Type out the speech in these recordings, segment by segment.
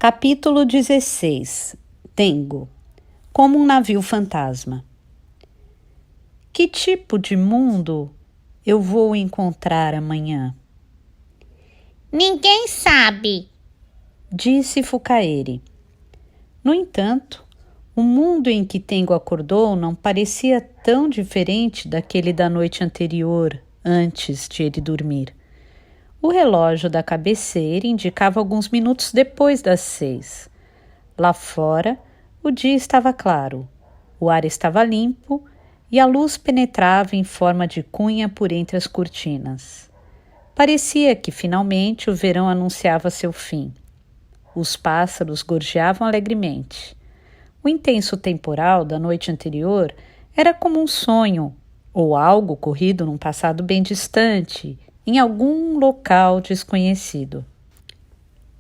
Capítulo 16. Tengo. Como um navio fantasma. Que tipo de mundo eu vou encontrar amanhã? Ninguém sabe, disse Fukaeri. No entanto, o mundo em que Tengo acordou não parecia tão diferente daquele da noite anterior, antes de ele dormir. O relógio da cabeceira indicava alguns minutos depois das 6. Lá fora, o dia estava claro, o ar estava limpo e a luz penetrava em forma de cunha por entre as cortinas. Parecia que finalmente o verão anunciava seu fim. Os pássaros gorjeavam alegremente. O intenso temporal da noite anterior era como um sonho ou algo ocorrido num passado bem distante, em algum local desconhecido.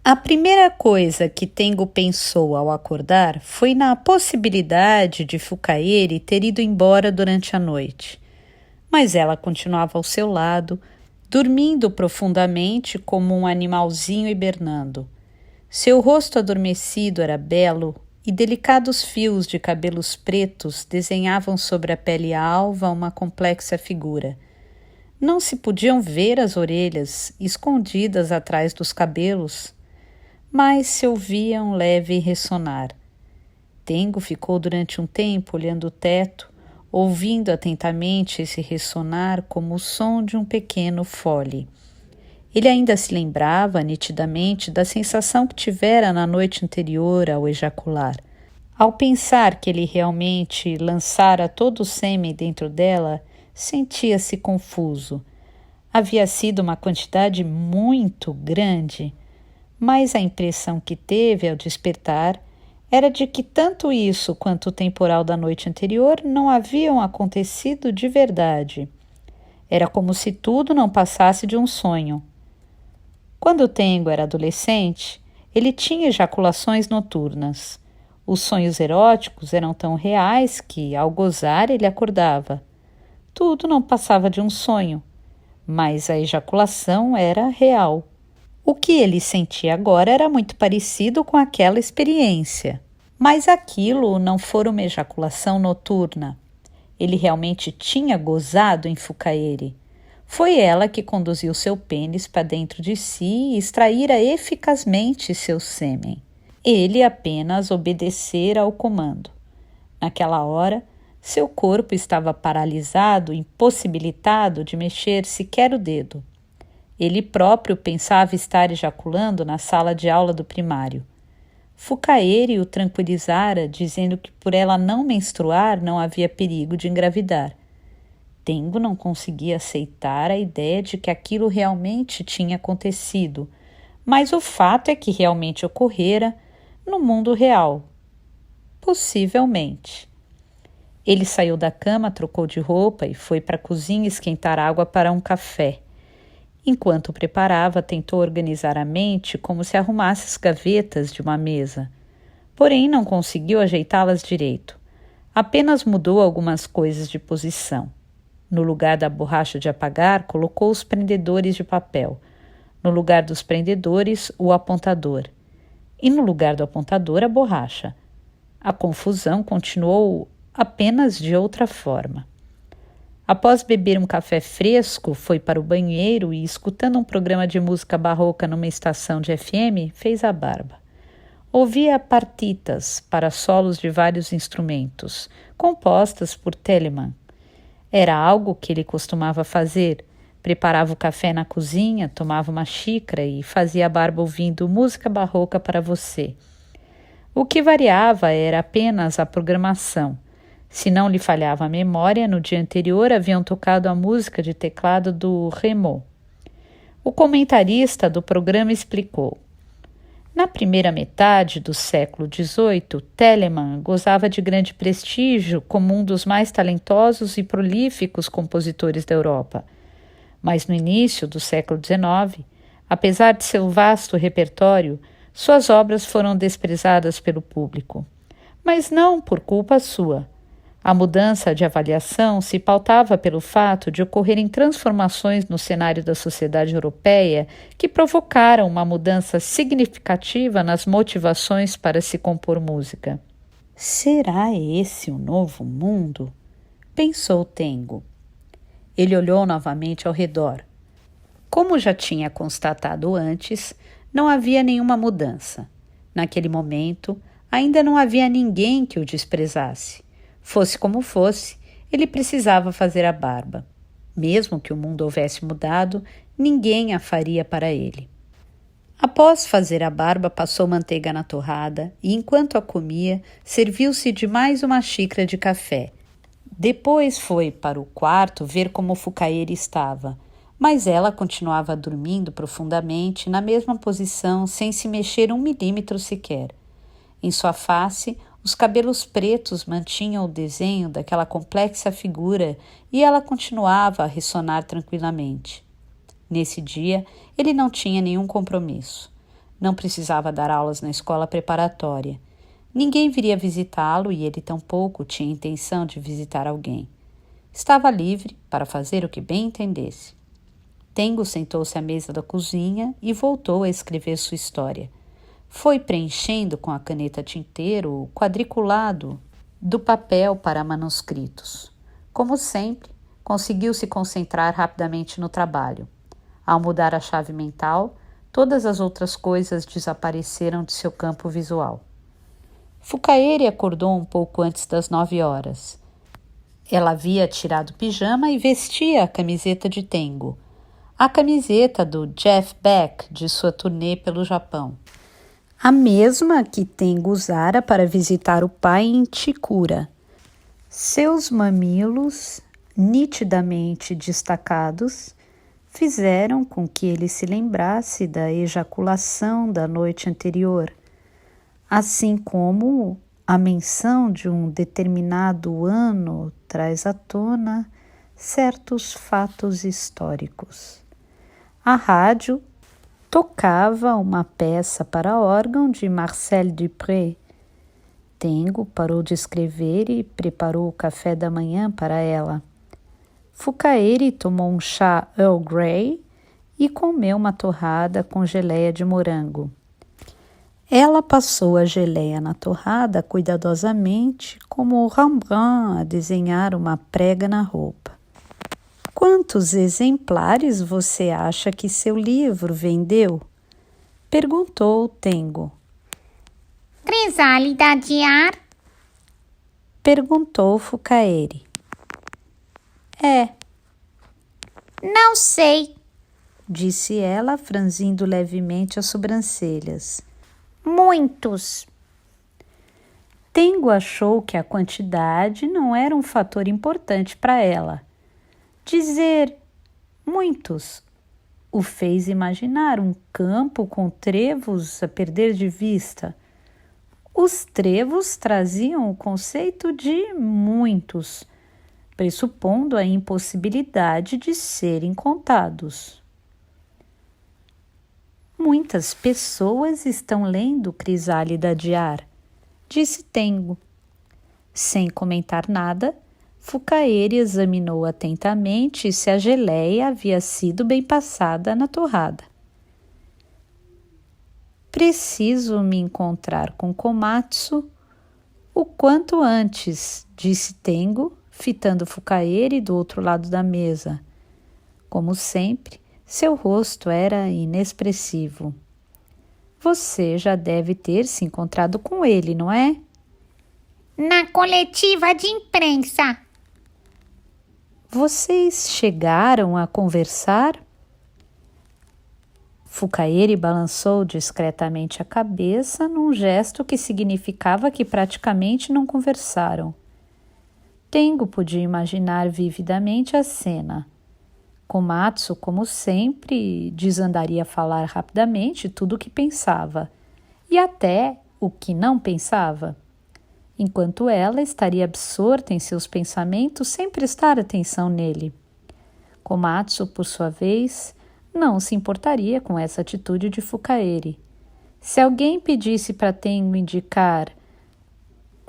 A primeira coisa que Tengo pensou ao acordar foi na possibilidade de Fukaeri ter ido embora durante a noite. Mas ela continuava ao seu lado, dormindo profundamente como um animalzinho hibernando. Seu rosto adormecido era belo e delicados fios de cabelos pretos desenhavam sobre a pele alva uma complexa figura. Não se podiam ver as orelhas escondidas atrás dos cabelos, mas se ouvia um leve ressonar. Tengo ficou durante um tempo olhando o teto, ouvindo atentamente esse ressonar como o som de um pequeno fole. Ele ainda se lembrava nitidamente da sensação que tivera na noite anterior ao ejacular. Ao pensar que ele realmente lançara todo o sêmen dentro dela, sentia-se confuso. Havia sido uma quantidade muito grande, mas a impressão que teve ao despertar era de que tanto isso quanto o temporal da noite anterior não haviam acontecido de verdade. Era como se tudo não passasse de um sonho. Quando Tengo era adolescente, ele tinha ejaculações noturnas. Os sonhos eróticos eram tão reais que, ao gozar, ele acordava. Tudo não passava de um sonho, mas a ejaculação era real. O que ele sentia agora era muito parecido com aquela experiência. Mas aquilo não fora uma ejaculação noturna. Ele realmente tinha gozado em Fukaeri. Foi ela que conduziu seu pênis para dentro de si e extraíra eficazmente seu sêmen. Ele apenas obedecera ao comando. Naquela hora, seu corpo estava paralisado, impossibilitado de mexer sequer o dedo. Ele próprio pensava estar ejaculando na sala de aula do primário. Fukaeri o tranquilizara, dizendo que por ela não menstruar não havia perigo de engravidar. Tengo não conseguia aceitar a ideia de que aquilo realmente tinha acontecido, mas o fato é que realmente ocorrera no mundo real. Possivelmente. Ele saiu da cama, trocou de roupa e foi para a cozinha esquentar água para um café. Enquanto preparava, tentou organizar a mente como se arrumasse as gavetas de uma mesa. Porém, não conseguiu ajeitá-las direito. Apenas mudou algumas coisas de posição. No lugar da borracha de apagar, colocou os prendedores de papel. No lugar dos prendedores, o apontador. E no lugar do apontador, a borracha. A confusão continuou apenas de outra forma. Após beber um café fresco, foi para o banheiro e, escutando um programa de música barroca numa estação de FM, fez a barba. Ouvia partitas para solos de vários instrumentos, compostas por Telemann. Era algo que ele costumava fazer. Preparava o café na cozinha, tomava uma xícara e fazia a barba ouvindo música barroca para você. O que variava era apenas a programação. Se não lhe falhava a memória, no dia anterior haviam tocado a música de teclado do Rameau. O comentarista do programa explicou. Na primeira metade do século XVIII, Telemann gozava de grande prestígio como um dos mais talentosos e prolíficos compositores da Europa. Mas no início do século XIX, apesar de seu vasto repertório, suas obras foram desprezadas pelo público. Mas não por culpa sua. A mudança de avaliação se pautava pelo fato de ocorrerem transformações no cenário da sociedade europeia que provocaram uma mudança significativa nas motivações para se compor música. Será esse o novo mundo? Pensou Tengo. Ele olhou novamente ao redor. Como já tinha constatado antes, não havia nenhuma mudança. Naquele momento, ainda não havia ninguém que o desprezasse. Fosse como fosse, ele precisava fazer a barba. Mesmo que o mundo houvesse mudado, ninguém a faria para ele. Após fazer a barba, passou manteiga na torrada e, enquanto a comia, serviu-se de mais uma xícara de café. Depois foi para o quarto ver como Fukaeri estava, mas ela continuava dormindo profundamente na mesma posição, sem se mexer 1 milímetro sequer. Em sua face, os cabelos pretos mantinham o desenho daquela complexa figura e ela continuava a ressonar tranquilamente. Nesse dia, ele não tinha nenhum compromisso. Não precisava dar aulas na escola preparatória. Ninguém viria visitá-lo e ele tampouco tinha intenção de visitar alguém. Estava livre para fazer o que bem entendesse. Tengo sentou-se à mesa da cozinha e voltou a escrever sua história. Foi preenchendo com a caneta tinteiro o quadriculado do papel para manuscritos. Como sempre, conseguiu se concentrar rapidamente no trabalho. Ao mudar a chave mental, todas as outras coisas desapareceram de seu campo visual. Fukaeri acordou um pouco antes das 9 horas. Ela havia tirado o pijama e vestia a camiseta de Tengo, a camiseta do Jeff Beck de sua turnê pelo Japão. A mesma que Tengo usara para visitar o pai em Chikura. Seus mamilos, nitidamente destacados, fizeram com que ele se lembrasse da ejaculação da noite anterior, assim como a menção de um determinado ano traz à tona certos fatos históricos. A rádio tocava uma peça para órgão de Marcel Dupré. Tengo parou de escrever e preparou o café da manhã para ela. Fukaeri tomou um chá Earl Grey e comeu uma torrada com geleia de morango. Ela passou a geleia na torrada cuidadosamente, como Rembrandt a desenhar uma prega na roupa. Quantos exemplares você acha que seu livro vendeu? Perguntou Tengo. Crisálida de ar? Perguntou Fukaeri. Não sei, disse ela, franzindo levemente as sobrancelhas. Muitos. Tengo achou que a quantidade não era um fator importante para ela. Dizer muitos o fez imaginar um campo com trevos a perder de vista. Os trevos traziam o conceito de muitos, pressupondo a impossibilidade de serem contados. Muitas pessoas estão lendo Crisálida de ar, disse Tengo. Sem comentar nada, Fukaeri examinou atentamente se a geleia havia sido bem passada na torrada. Preciso me encontrar com Komatsu o quanto antes, disse Tengo, fitando Fukaeri do outro lado da mesa. Como sempre, seu rosto era inexpressivo. Você já deve ter se encontrado com ele, não é? Na coletiva de imprensa. Vocês chegaram a conversar? Fukaeri balançou discretamente a cabeça num gesto que significava que praticamente não conversaram. Tengo podia imaginar vividamente a cena. Komatsu, como sempre, desandaria a falar rapidamente tudo o que pensava, e até o que não pensava, enquanto ela estaria absorta em seus pensamentos sem prestar atenção nele. Komatsu, por sua vez, não se importaria com essa atitude de Fukaeri. Se alguém pedisse para Tengo indicar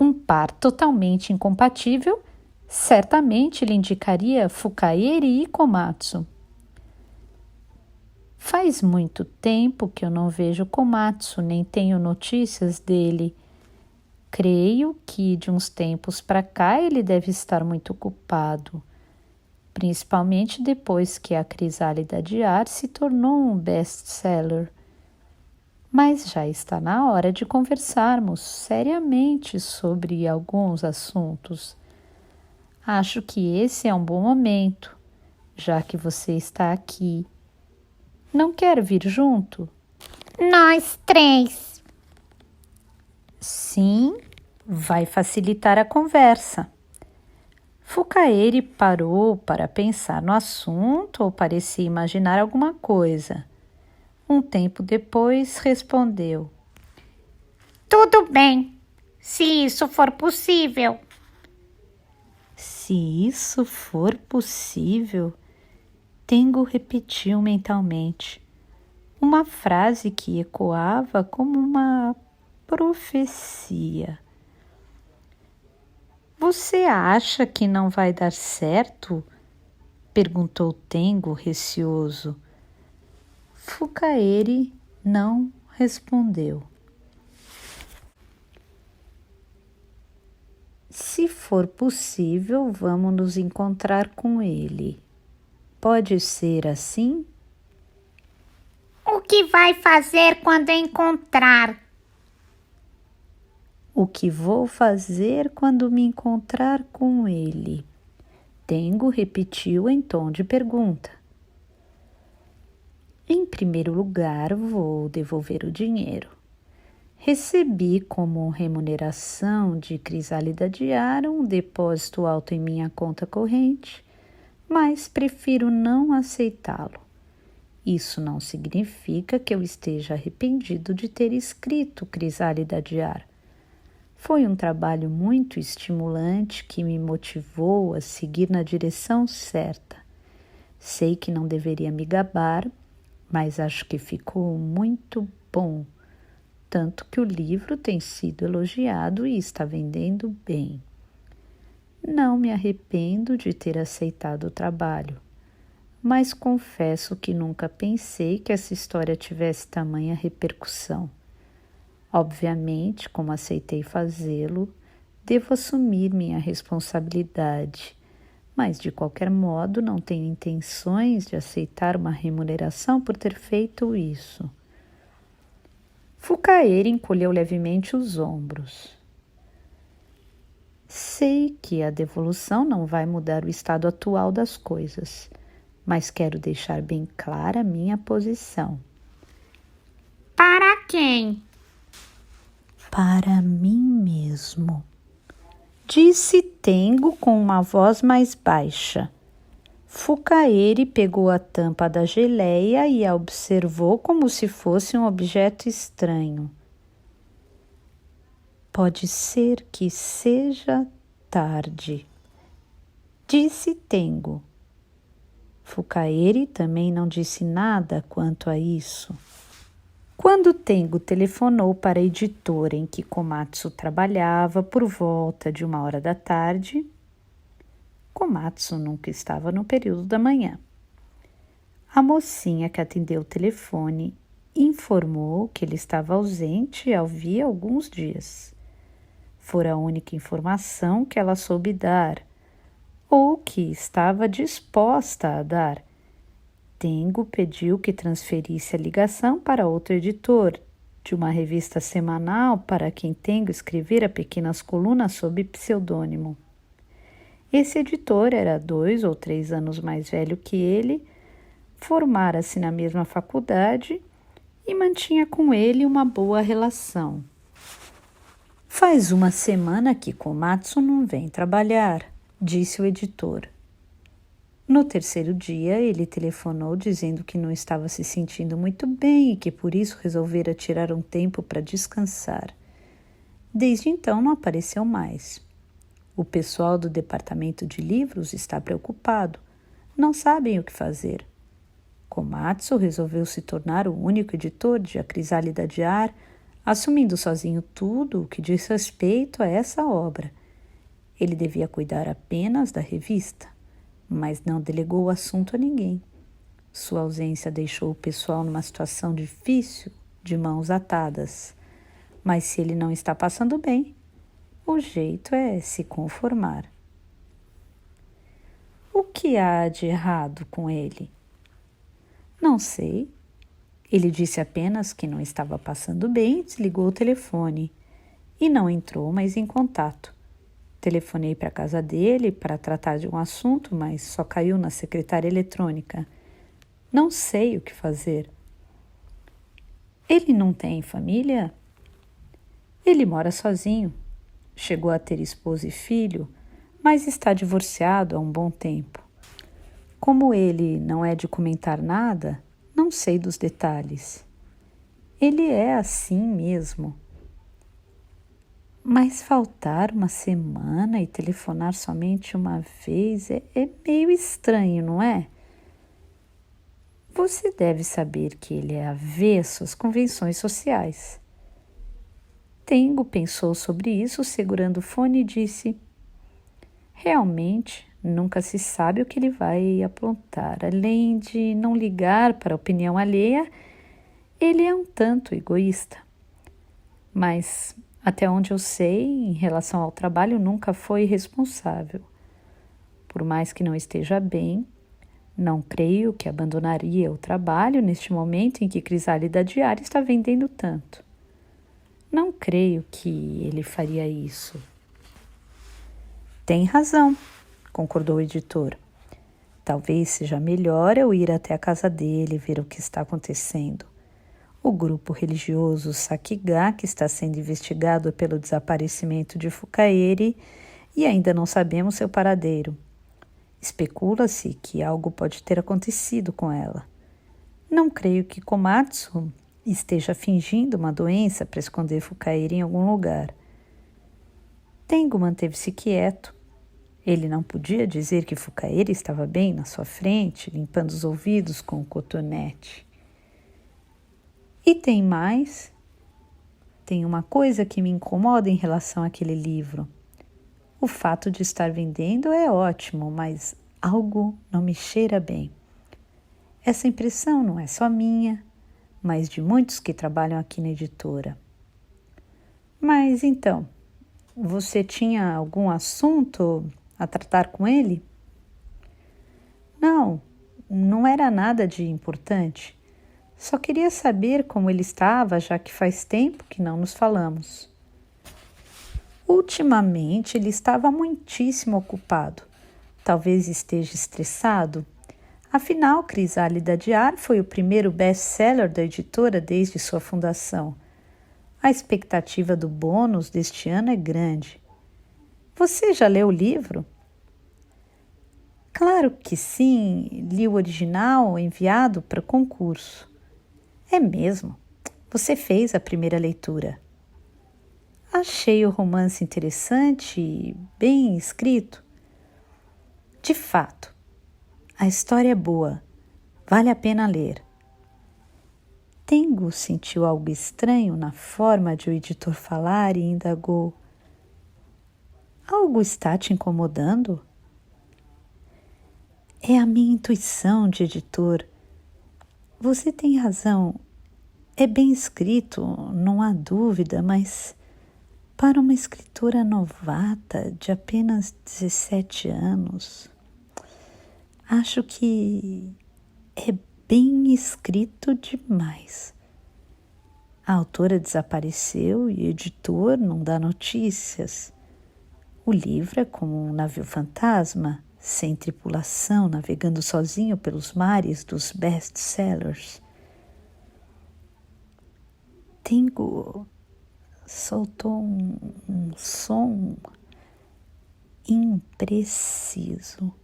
Um par totalmente incompatível certamente lhe indicaria Fukaeri e Komatsu. Faz muito tempo que eu não vejo Komatsu, nem tenho notícias dele. Creio que de uns tempos para cá ele deve estar muito ocupado, principalmente depois que A Crisálida de Ar se tornou um best-seller. Mas já está na hora de conversarmos seriamente sobre alguns assuntos. Acho que esse é um bom momento, já que você está aqui. Não quer vir junto? Nós três. Sim, vai facilitar a conversa. Fukaeri parou para pensar no assunto ou parecia imaginar alguma coisa. Um tempo depois respondeu: Tudo bem, se isso for possível. Se isso for possível, Tengo repetiu mentalmente uma frase que ecoava como uma profecia. Você acha que não vai dar certo? Perguntou Tengo receoso. Fukaeri não respondeu. Se for possível, vamos nos encontrar com ele. Pode ser assim? O que vai fazer quando encontrar? O que vou fazer quando me encontrar com ele? Tengo repetiu em tom de pergunta. Em primeiro lugar, vou devolver o dinheiro. Recebi como remuneração de Crisálida de Ar um depósito alto em minha conta corrente, mas prefiro não aceitá-lo. Isso não significa que eu esteja arrependido de ter escrito Crisálida de Ar. Foi um trabalho muito estimulante que me motivou a seguir na direção certa. Sei que não deveria me gabar, mas acho que ficou muito bom, tanto que o livro tem sido elogiado e está vendendo bem. Não me arrependo de ter aceitado o trabalho, mas confesso que nunca pensei que essa história tivesse tamanha repercussão. Obviamente, como aceitei fazê-lo, devo assumir minha responsabilidade, mas de qualquer modo não tenho intenções de aceitar uma remuneração por ter feito isso. Fukaeri encolheu levemente os ombros. Sei que a devolução não vai mudar o estado atual das coisas, mas quero deixar bem clara a minha posição. Para quem? Para mim mesmo, disse Tengo com uma voz mais baixa. Fukaeri pegou a tampa da geleia e a observou como se fosse um objeto estranho. Pode ser que seja tarde, disse Tengo. Fukaeri também não disse nada quanto a isso. Quando Tengo telefonou para a editora em que Komatsu trabalhava por volta de 1h da tarde, Komatsu nunca estava no período da manhã. A mocinha que atendeu o telefone informou que ele estava ausente havia alguns dias. Fora a única informação que ela soube dar, ou que estava disposta a dar. Tengo pediu que transferisse a ligação para outro editor de uma revista semanal para quem Tengo escrevera pequenas colunas sob pseudônimo. Esse editor era 2 ou 3 anos mais velho que ele, formara-se na mesma faculdade e mantinha com ele uma boa relação. Faz uma semana que Komatsu não vem trabalhar, disse o editor. No terceiro dia, ele telefonou dizendo que não estava se sentindo muito bem e que por isso resolvera tirar um tempo para descansar. Desde então, não apareceu mais. O pessoal do departamento de livros está preocupado. Não sabem o que fazer. Komatsu resolveu se tornar o único editor de A Crisálida de Ar, assumindo sozinho tudo o que diz respeito a essa obra. Ele devia cuidar apenas da revista, mas não delegou o assunto a ninguém. Sua ausência deixou o pessoal numa situação difícil, de mãos atadas. Mas se ele não está passando bem, o jeito é se conformar. O que há de errado com ele? Não sei. Ele disse apenas que não estava passando bem e desligou o telefone. E não entrou mais em contato. Telefonei para a casa dele para tratar de um assunto, mas só caiu na secretária eletrônica. Não sei o que fazer. Ele não tem família? Ele mora sozinho. Chegou a ter esposa e filho, mas está divorciado há um bom tempo. Como ele não é de comentar nada, não sei dos detalhes. Ele é assim mesmo. Mas faltar uma semana e telefonar somente uma vez é meio estranho, não é? Você deve saber que ele é avesso às convenções sociais. Tengo pensou sobre isso, segurando o fone e disse: realmente, nunca se sabe o que ele vai aprontar. Além de não ligar para a opinião alheia, ele é um tanto egoísta. Mas, até onde eu sei, em relação ao trabalho, nunca foi responsável. Por mais que não esteja bem, não creio que abandonaria o trabalho neste momento em que Crisálida Diária está vendendo tanto. Não creio que ele faria isso. Tem razão, concordou o editor. Talvez seja melhor eu ir até a casa dele e ver o que está acontecendo. O grupo religioso Sakigake está sendo investigado pelo desaparecimento de Fukaeri e ainda não sabemos seu paradeiro. Especula-se que algo pode ter acontecido com ela. Não creio que Komatsu esteja fingindo uma doença para esconder Fukaeri em algum lugar. Tengo manteve-se quieto. Ele não podia dizer que Fukaeri estava bem na sua frente, limpando os ouvidos com o cotonete. E tem mais? Tem uma coisa que me incomoda em relação àquele livro. O fato de estar vendendo é ótimo, mas algo não me cheira bem. Essa impressão não é só minha, mas de muitos que trabalham aqui na editora. Mas então, você tinha algum assunto a tratar com ele? Não era nada de importante. Só queria saber como ele estava, já que faz tempo que não nos falamos. Ultimamente ele estava muitíssimo ocupado. Talvez esteja estressado. Afinal, Crisálida Diária foi o primeiro best-seller da editora desde sua fundação. A expectativa do bônus deste ano é grande. Você já leu o livro? Claro que sim, li o original enviado para o concurso. É mesmo? Você fez a primeira leitura. Achei o romance interessante e bem escrito. De fato, a história é boa, vale a pena ler. Tengo sentiu algo estranho na forma de o editor falar e indagou: algo está te incomodando? É a minha intuição de editor. Você tem razão, é bem escrito, não há dúvida, mas para uma escritora novata de apenas 17 anos, acho que é bem escrito demais. A autora desapareceu e o editor não dá notícias. O livro é como um navio fantasma, sem tripulação, navegando sozinho pelos mares dos best-sellers. Tengo soltou um som impreciso.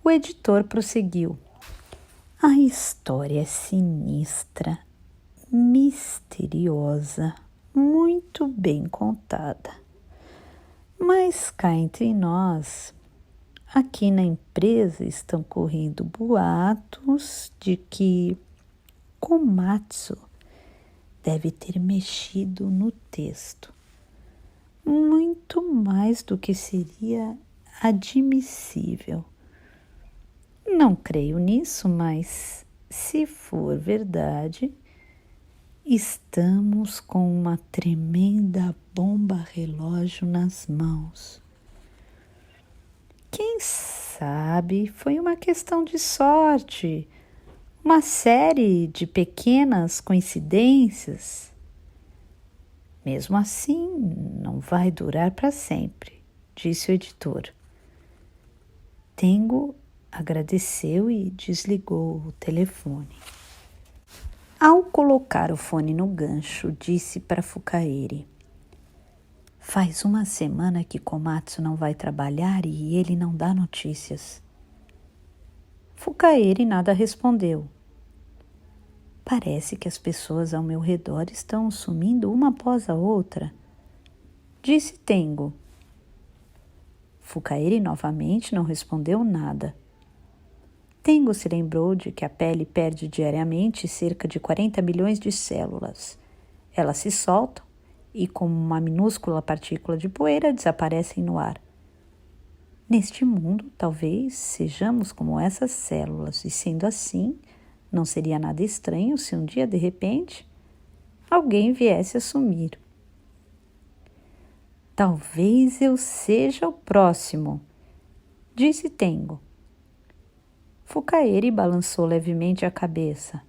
O editor prosseguiu. A história é sinistra, misteriosa, muito bem contada. Mas cá entre nós, aqui na empresa estão correndo boatos de que Komatsu deve ter mexido no texto. Muito mais do que seria admissível. Não creio nisso, mas se for verdade, estamos com uma tremenda bomba relógio nas mãos. Quem sabe foi uma questão de sorte, uma série de pequenas coincidências. Mesmo assim, não vai durar para sempre, disse o editor. Tengo agradeceu e desligou o telefone. Ao colocar o fone no gancho, disse para Fukaeri: faz uma semana que Komatsu não vai trabalhar e ele não dá notícias. Fukaeri nada respondeu. Parece que as pessoas ao meu redor estão sumindo uma após a outra, disse Tengo. Fukaeri novamente não respondeu nada. Tengo se lembrou de que a pele perde diariamente cerca de 40 milhões de células. Elas se soltam e, como uma minúscula partícula de poeira, desaparecem no ar. Neste mundo, talvez sejamos como essas células, e sendo assim, não seria nada estranho se um dia, de repente, alguém viesse a sumir. Talvez eu seja o próximo, disse Tengo. Fukaeri balançou levemente a cabeça.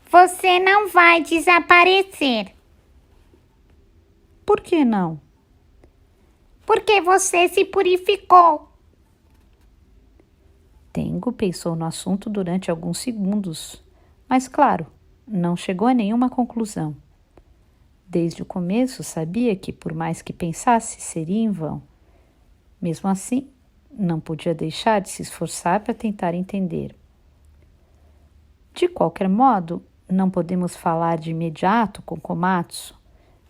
Você não vai desaparecer. Por que não? Porque você se purificou. Tengo pensou no assunto durante alguns segundos, mas, claro, não chegou a nenhuma conclusão. Desde o começo sabia que, por mais que pensasse, seria em vão. Mesmo assim, não podia deixar de se esforçar para tentar entender. De qualquer modo, não podemos falar de imediato com Komatsu,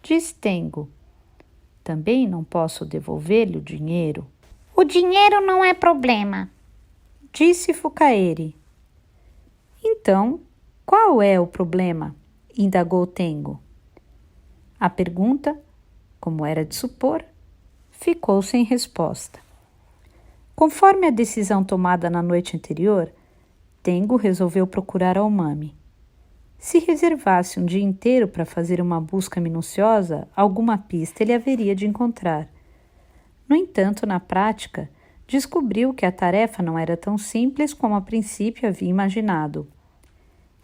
disse Tengo. Também não posso devolver-lhe o dinheiro. O dinheiro não é problema, disse Fukaeri. Então, qual é o problema? Indagou Tengo. A pergunta, como era de supor, ficou sem resposta. Conforme a decisão tomada na noite anterior, Tengo resolveu procurar a Omami. Se reservasse um dia inteiro para fazer uma busca minuciosa, alguma pista ele haveria de encontrar. No entanto, na prática, descobriu que a tarefa não era tão simples como a princípio havia imaginado.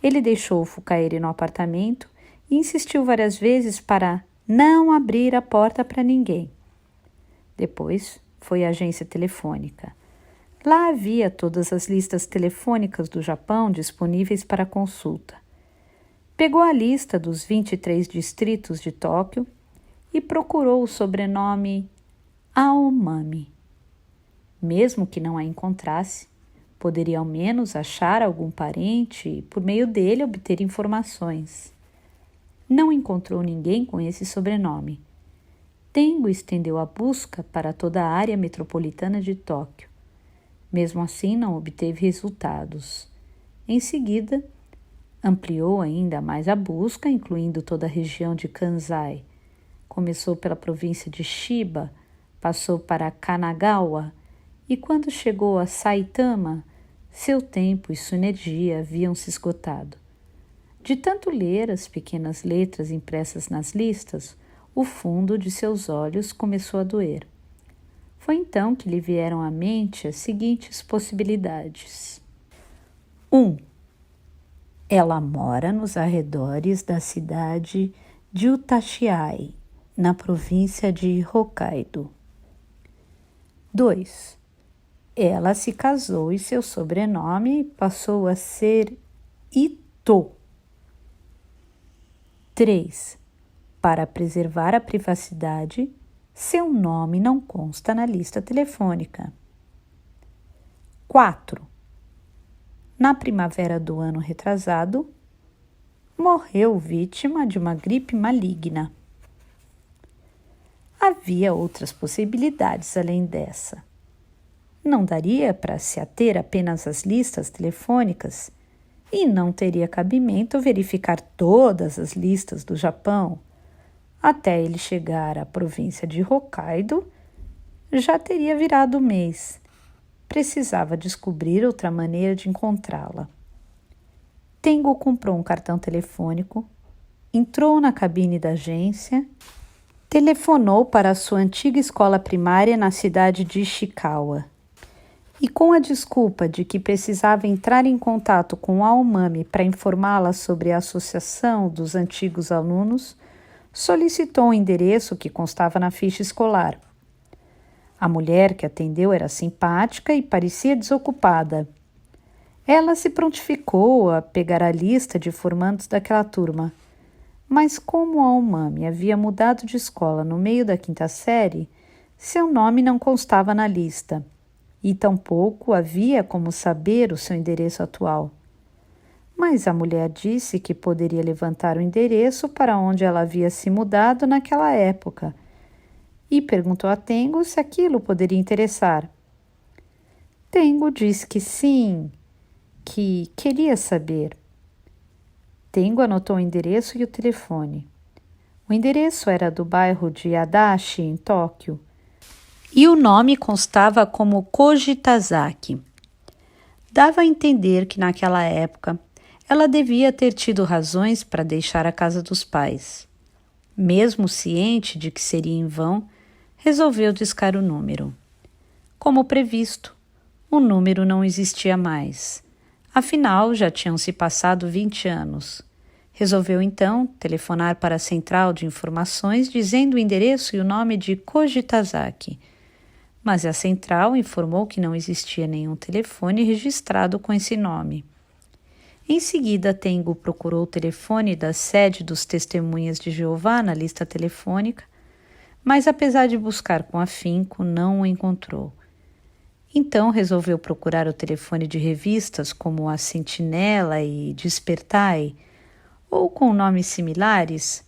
Ele deixou o Fukaeri no apartamento e insistiu várias vezes para não abrir a porta para ninguém. Depois foi à agência telefônica. Lá havia todas as listas telefônicas do Japão disponíveis para consulta. Pegou a lista dos 23 distritos de Tóquio e procurou o sobrenome Aomami. Mesmo que não a encontrasse, poderia ao menos achar algum parente e, por meio dele, obter informações. Não encontrou ninguém com esse sobrenome. Tengo estendeu a busca para toda a área metropolitana de Tóquio. Mesmo assim, não obteve resultados. Em seguida, ampliou ainda mais a busca, incluindo toda a região de Kansai. Começou pela província de Chiba, passou para Kanagawa e, quando chegou a Saitama, seu tempo e sua energia haviam se esgotado. De tanto ler as pequenas letras impressas nas listas, o fundo de seus olhos começou a doer. Foi então que lhe vieram à mente as seguintes possibilidades. 1. Ela mora nos arredores da cidade de Utashiai, na província de Hokkaido. 2. Ela se casou e seu sobrenome passou a ser Ito. 3. Para preservar a privacidade, seu nome não consta na lista telefônica. 4. Na primavera do ano retrasado, morreu vítima de uma gripe maligna. Havia outras possibilidades além dessa. Não daria para se ater apenas às listas telefônicas e não teria cabimento verificar todas as listas do Japão. Até ele chegar à província de Hokkaido, já teria virado o mês. Precisava descobrir outra maneira de encontrá-la. Tengo comprou um cartão telefônico, entrou na cabine da agência, telefonou para a sua antiga escola primária na cidade de Ishikawa. E com a desculpa de que precisava entrar em contato com a Aomami para informá-la sobre a associação dos antigos alunos, solicitou um endereço que constava na ficha escolar. A mulher que atendeu era simpática e parecia desocupada. Ela se prontificou a pegar a lista de formandos daquela turma, mas como a Aomami havia mudado de escola no meio da 5ª série, seu nome não constava na lista, e tampouco havia como saber o seu endereço atual. Mas a mulher disse que poderia levantar o endereço para onde ela havia se mudado naquela época, e perguntou a Tengo se aquilo poderia interessar. Tengo disse que sim, que queria saber. Tengo anotou o endereço e o telefone. O endereço era do bairro de Adachi, em Tóquio, e o nome constava como Koji Tazaki. Dava a entender que naquela época ela devia ter tido razões para deixar a casa dos pais. Mesmo ciente de que seria em vão, resolveu discar o número. Como previsto, o número não existia mais. Afinal, já tinham se passado 20 anos. Resolveu então telefonar para a central de informações dizendo o endereço e o nome de Koji Tazaki. Mas a central informou que não existia nenhum telefone registrado com esse nome. Em seguida, Tengo procurou o telefone da sede dos Testemunhas de Jeová na lista telefônica, mas apesar de buscar com afinco, não o encontrou. Então resolveu procurar o telefone de revistas como a Sentinela e Despertai, ou com nomes similares,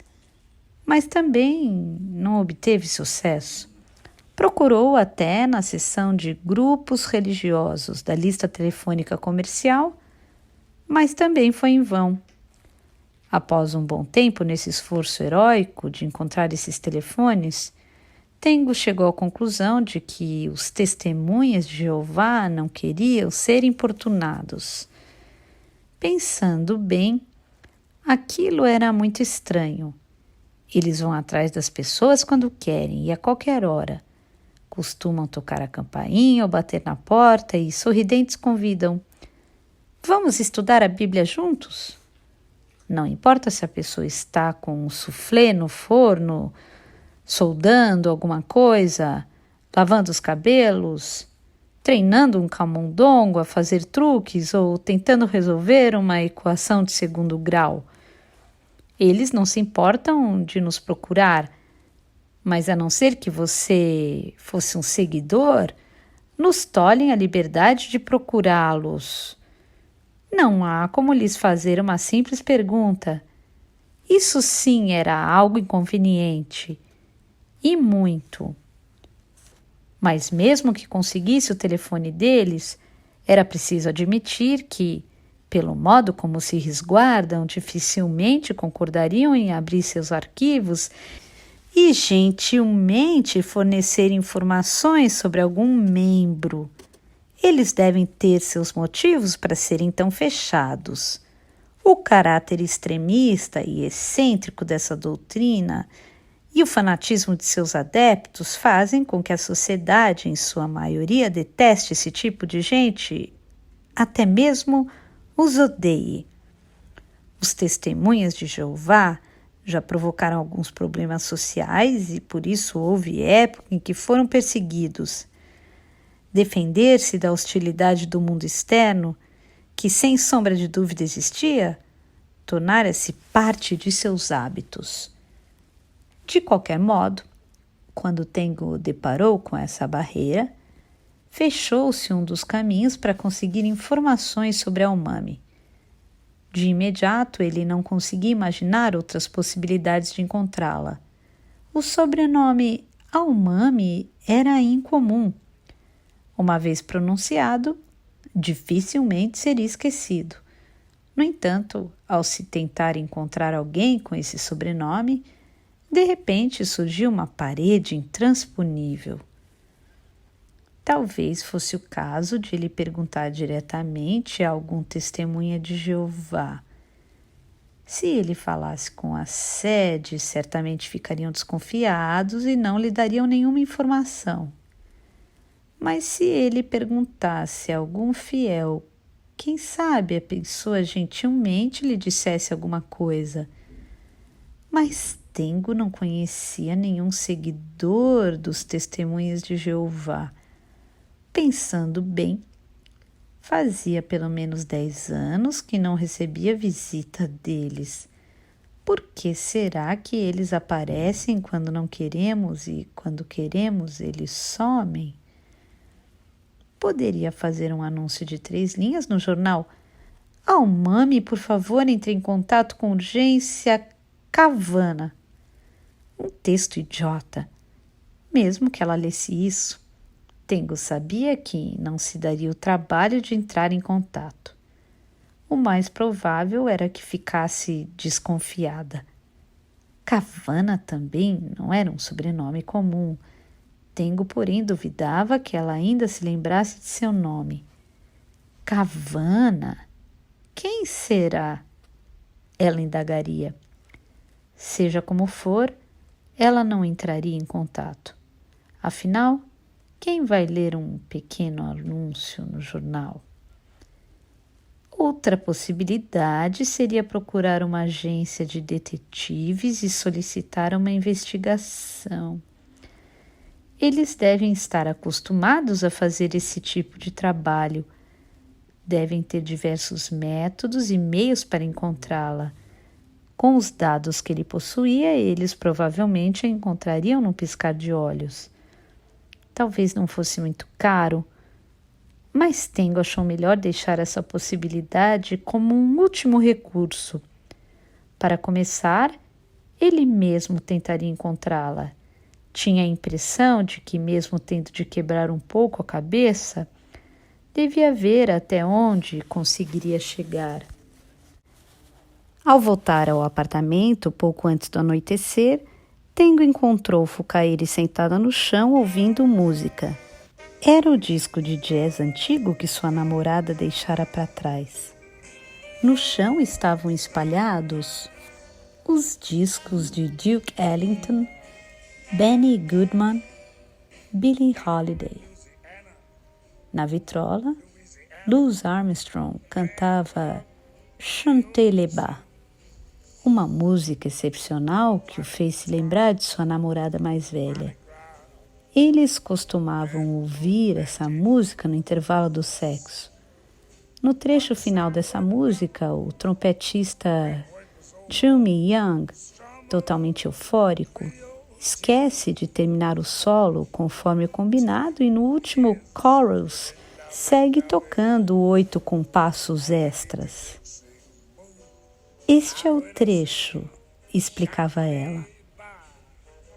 mas também não obteve sucesso. Procurou até na seção de grupos religiosos da lista telefônica comercial, mas também foi em vão. Após um bom tempo nesse esforço heróico de encontrar esses telefones, Tengo chegou à conclusão de que os testemunhas de Jeová não queriam ser importunados. Pensando bem, aquilo era muito estranho. Eles vão atrás das pessoas quando querem e a qualquer hora. Costumam tocar a campainha ou bater na porta e sorridentes convidam: vamos estudar a Bíblia juntos? Não importa se a pessoa está com um soufflé no forno, soldando alguma coisa, lavando os cabelos, treinando um camundongo a fazer truques ou tentando resolver uma equação de 2º grau. Eles não se importam de nos procurar, mas a não ser que você fosse um seguidor, nos tolhem a liberdade de procurá-los. Não há como lhes fazer uma simples pergunta. Isso sim era algo inconveniente. E muito. Mas mesmo que conseguisse o telefone deles, era preciso admitir que, pelo modo como se resguardam, dificilmente concordariam em abrir seus arquivos e gentilmente fornecer informações sobre algum membro. Eles devem ter seus motivos para serem tão fechados. O caráter extremista e excêntrico dessa doutrina e o fanatismo de seus adeptos fazem com que a sociedade, em sua maioria, deteste esse tipo de gente, até mesmo os odeie. Os testemunhas de Jeová já provocaram alguns problemas sociais e por isso houve época em que foram perseguidos. Defender-se da hostilidade do mundo externo, que sem sombra de dúvida existia, tornara-se parte de seus hábitos. De qualquer modo, quando Tengo deparou com essa barreira, fechou-se um dos caminhos para conseguir informações sobre a Aomami. De imediato, ele não conseguia imaginar outras possibilidades de encontrá-la. O sobrenome Aomami era incomum. Uma vez pronunciado, dificilmente seria esquecido. No entanto, ao se tentar encontrar alguém com esse sobrenome, de repente surgiu uma parede intransponível. Talvez fosse o caso de ele perguntar diretamente a algum testemunha de Jeová. Se ele falasse com a sede, certamente ficariam desconfiados e não lhe dariam nenhuma informação. Mas se ele perguntasse a algum fiel, quem sabe a pessoa gentilmente lhe dissesse alguma coisa. Mas Tengo não conhecia nenhum seguidor dos Testemunhas de Jeová. Pensando bem, fazia pelo menos 10 anos que não recebia visita deles. Por que será que eles aparecem quando não queremos e quando queremos eles somem? Poderia fazer um anúncio de 3 linhas no jornal. Mami, por favor, entre em contato com urgência Cavana. Um texto idiota. Mesmo que ela lesse isso, Tengo sabia que não se daria o trabalho de entrar em contato. O mais provável era que ficasse desconfiada. Cavana também não era um sobrenome comum. Tengo, porém, duvidava que ela ainda se lembrasse de seu nome. Cavana? Quem será? Ela indagaria. Seja como for, ela não entraria em contato. Afinal, quem vai ler um pequeno anúncio no jornal? Outra possibilidade seria procurar uma agência de detetives e solicitar uma investigação. Eles devem estar acostumados a fazer esse tipo de trabalho. Devem ter diversos métodos e meios para encontrá-la. Com os dados que ele possuía, eles provavelmente a encontrariam num piscar de olhos. Talvez não fosse muito caro, mas Tengo achou melhor deixar essa possibilidade como um último recurso. Para começar, ele mesmo tentaria encontrá-la. Tinha a impressão de que, mesmo tendo de quebrar um pouco a cabeça, devia ver até onde conseguiria chegar. Ao voltar ao apartamento, pouco antes do anoitecer, Tengo encontrou Fukaeri sentada no chão ouvindo música. Era o disco de jazz antigo que sua namorada deixara para trás. No chão estavam espalhados os discos de Duke Ellington, Benny Goodman, Billie Holiday. Na vitrola, Louis Armstrong cantava Chantez les Bas, uma música excepcional que o fez se lembrar de sua namorada mais velha. Eles costumavam ouvir essa música no intervalo do sexo. No trecho final dessa música, o trompetista Chummy Young, totalmente eufórico, esquece de terminar o solo conforme o combinado e no último chorus segue tocando 8 compassos extras. Este é o trecho, explicava ela.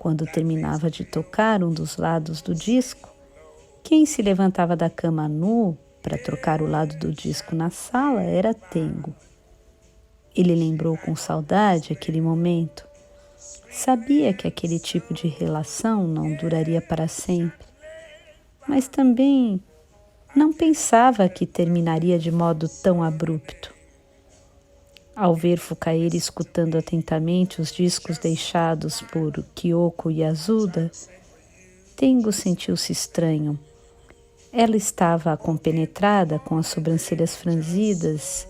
Quando terminava de tocar um dos lados do disco, quem se levantava da cama nu para trocar o lado do disco na sala era Tengo. Ele lembrou com saudade aquele momento. Sabia que aquele tipo de relação não duraria para sempre, mas também não pensava que terminaria de modo tão abrupto. Ao ver Fukaeri escutando atentamente os discos deixados por Kyoko e Azuda, Tengo sentiu-se estranho. Ela estava compenetrada com as sobrancelhas franzidas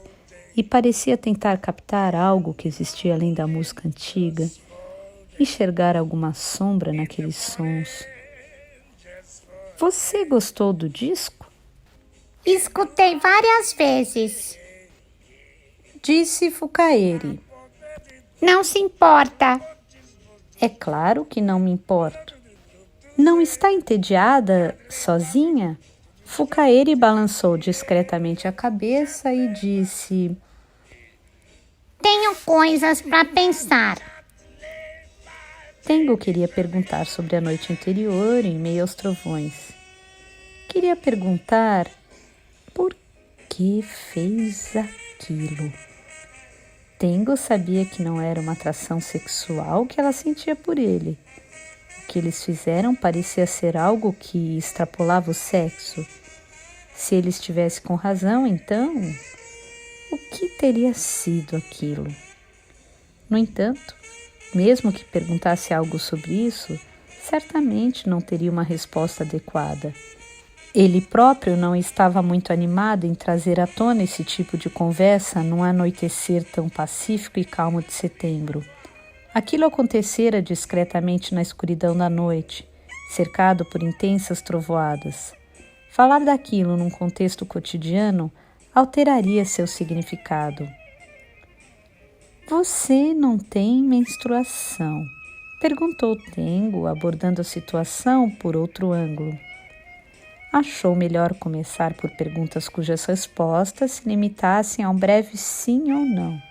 e parecia tentar captar algo que existia além da música antiga, enxergar alguma sombra naqueles sons. Você gostou do disco? Escutei várias vezes. Disse Fukaeri. Não se importa. É claro que não me importo. Não está entediada sozinha? Fukaeri balançou discretamente a cabeça e disse: Tenho coisas para pensar. Tengo queria perguntar sobre a noite anterior em meio aos trovões. Queria perguntar por que fez aquilo. Tengo sabia que não era uma atração sexual que ela sentia por ele. O que eles fizeram parecia ser algo que extrapolava o sexo. Se ele estivesse com razão, então, o que teria sido aquilo? No entanto, mesmo que perguntasse algo sobre isso, certamente não teria uma resposta adequada. Ele próprio não estava muito animado em trazer à tona esse tipo de conversa num anoitecer tão pacífico e calmo de setembro. Aquilo acontecera discretamente na escuridão da noite, cercado por intensas trovoadas. Falar daquilo num contexto cotidiano alteraria seu significado. Você não tem menstruação? Perguntou Tengo, abordando a situação por outro ângulo. Achou melhor começar por perguntas cujas respostas se limitassem a um breve sim ou não.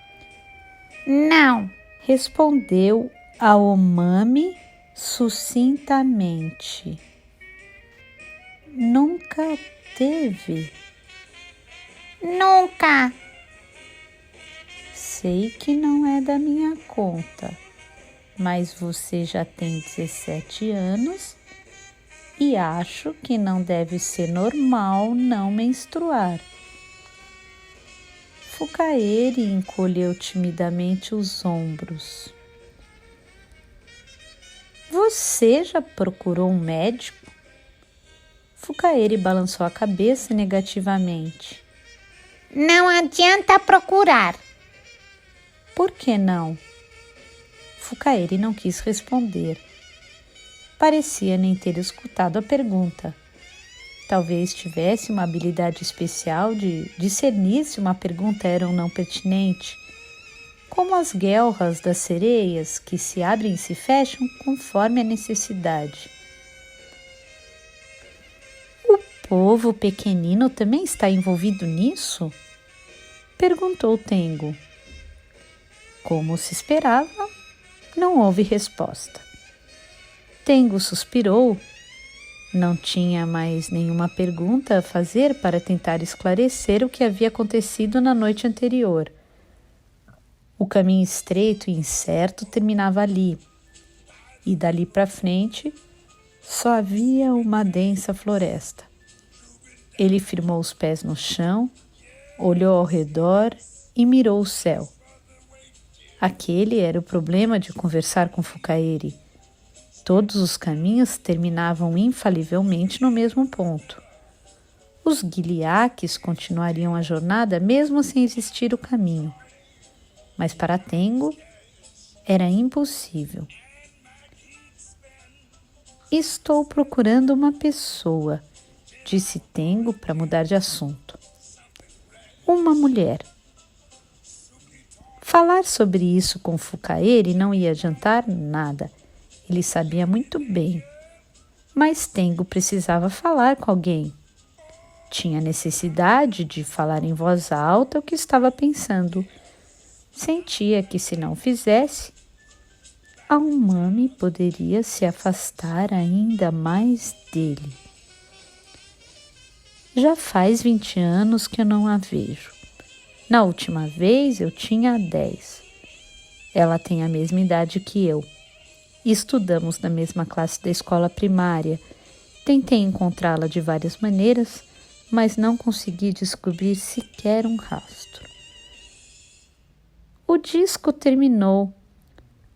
Não. Respondeu a Omami sucintamente. Nunca teve? Nunca. Sei que não é da minha conta, mas você já tem 17 anos e acho que não deve ser normal não menstruar. Fukaeri encolheu timidamente os ombros. Você já procurou um médico? Fukaeri balançou a cabeça negativamente. Não adianta procurar. Por que não? Fukaeri não quis responder. Parecia nem ter escutado a pergunta. Talvez tivesse uma habilidade especial de discernir se uma pergunta era ou não pertinente, como as guelras das sereias que se abrem e se fecham conforme a necessidade. O povo pequenino também está envolvido nisso? Perguntou Tengo. Como se esperava, não houve resposta. Tengo suspirou. Não tinha mais nenhuma pergunta a fazer para tentar esclarecer o que havia acontecido na noite anterior. O caminho estreito e incerto terminava ali, e dali para frente só havia uma densa floresta. Ele firmou os pés no chão, olhou ao redor e mirou o céu. Aquele era o problema de conversar com Fukaeri. Todos os caminhos terminavam infalivelmente no mesmo ponto. Os guiliaques continuariam a jornada mesmo sem existir o caminho. Mas para Tengo era impossível. Estou procurando uma pessoa, disse Tengo para mudar de assunto. Uma mulher. Falar sobre isso com Fukaeri não ia adiantar nada. Ele sabia muito bem, mas Tengo precisava falar com alguém. Tinha necessidade de falar em voz alta o que estava pensando. Sentia que, se não fizesse, a Umami poderia se afastar ainda mais dele. Já faz 20 anos que eu não a vejo. Na última vez eu tinha 10. Ela tem a mesma idade que eu. Estudamos na mesma classe da escola primária. Tentei encontrá-la de várias maneiras, mas não consegui descobrir sequer um rastro. O disco terminou.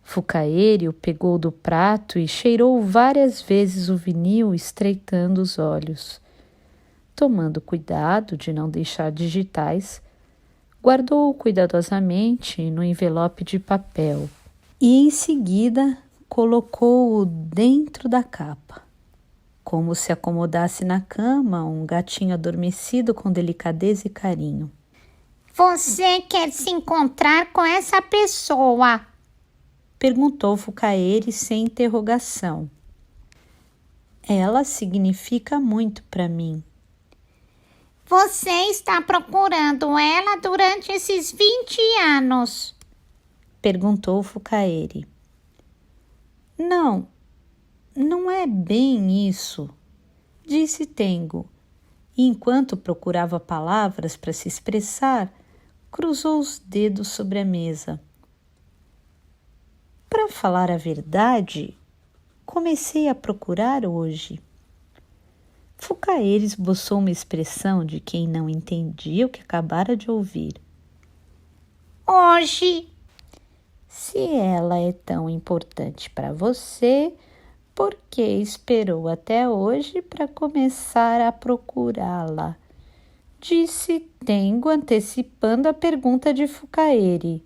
Fukaeri o pegou do prato e cheirou várias vezes o vinil, estreitando os olhos. Tomando cuidado de não deixar digitais, guardou-o cuidadosamente no envelope de papel e, em seguida, colocou-o dentro da capa, como se acomodasse na cama um gatinho adormecido com delicadeza e carinho. Você quer se encontrar com essa pessoa? Perguntou Fukaeri sem interrogação. Ela significa muito para mim. Você está procurando ela durante esses 20 anos? Perguntou Fukaeri. Não é bem isso, disse Tengo, e enquanto procurava palavras para se expressar, Cruzou os dedos sobre a mesa. Para falar a verdade, comecei a procurar hoje. Fukaeri esboçou uma expressão de quem não entendia o que acabara de ouvir. Hoje. Se ela é tão importante para você, por que esperou até hoje para começar a procurá-la? Disse Tengo, antecipando a pergunta de Fukaeri.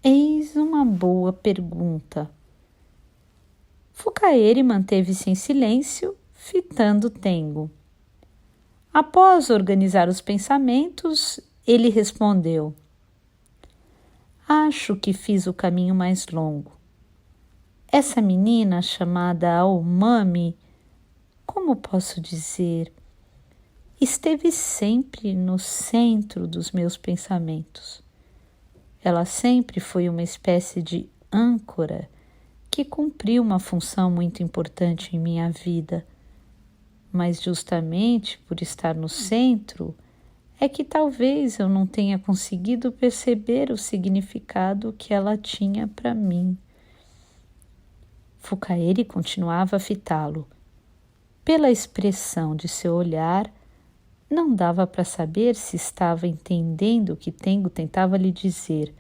Eis uma boa pergunta. Fukaeri manteve-se em silêncio, fitando Tengo. Após organizar os pensamentos, ele respondeu: Acho que fiz o caminho mais longo. Essa menina chamada Aomami, como posso dizer, esteve sempre no centro dos meus pensamentos. Ela sempre foi uma espécie de âncora que cumpriu uma função muito importante em minha vida. Mas justamente por estar no centro, é que talvez eu não tenha conseguido perceber o significado que ela tinha para mim. Fukaeri continuava a fitá-lo. Pela expressão de seu olhar, não dava para saber se estava entendendo o que Tengo tentava lhe dizer.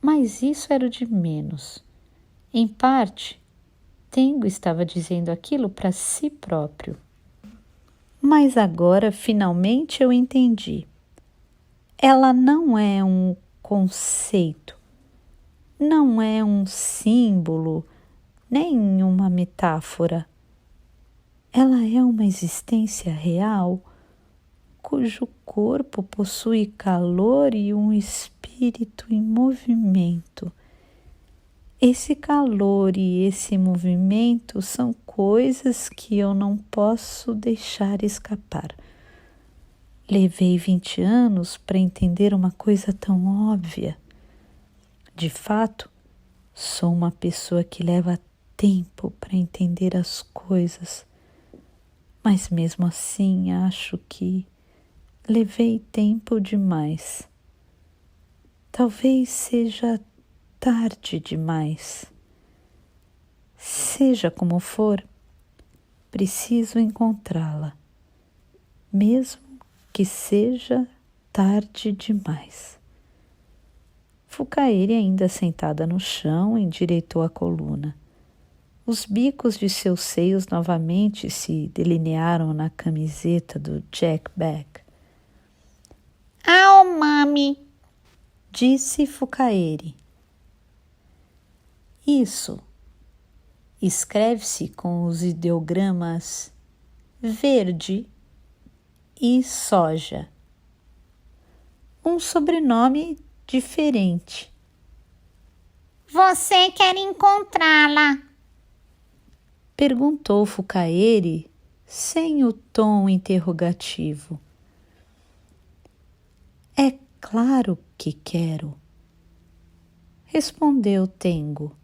Mas isso era o de menos. Em parte, Tengo estava dizendo aquilo para si próprio. Mas agora, finalmente, eu entendi. Ela não é um conceito, não é um símbolo, nem uma metáfora. Ela é uma existência real, cujo corpo possui calor e um espírito em movimento. Esse calor e esse movimento são coisas que eu não posso deixar escapar. Levei 20 anos para entender uma coisa tão óbvia. De fato, sou uma pessoa que leva tempo para entender as coisas, mas mesmo assim acho que levei tempo demais. Talvez seja tarde demais. Seja como for, preciso encontrá-la, mesmo que seja tarde demais. Fukaeri, ainda sentada no chão, endireitou a coluna. Os bicos de seus seios novamente se delinearam na camiseta do Jack Beck. Aomami, Disse Fukaeri. Isso escreve-se com os ideogramas verde e soja. Um sobrenome diferente. você quer encontrá-la? Perguntou Fukaeri sem o tom interrogativo. É claro que quero, respondeu Tengo.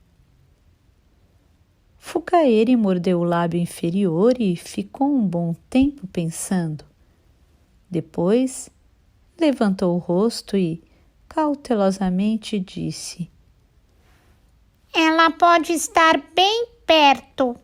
Fukaeri mordeu o lábio inferior e ficou um bom tempo pensando. Depois, levantou o rosto e cautelosamente disse: Ela pode estar bem perto.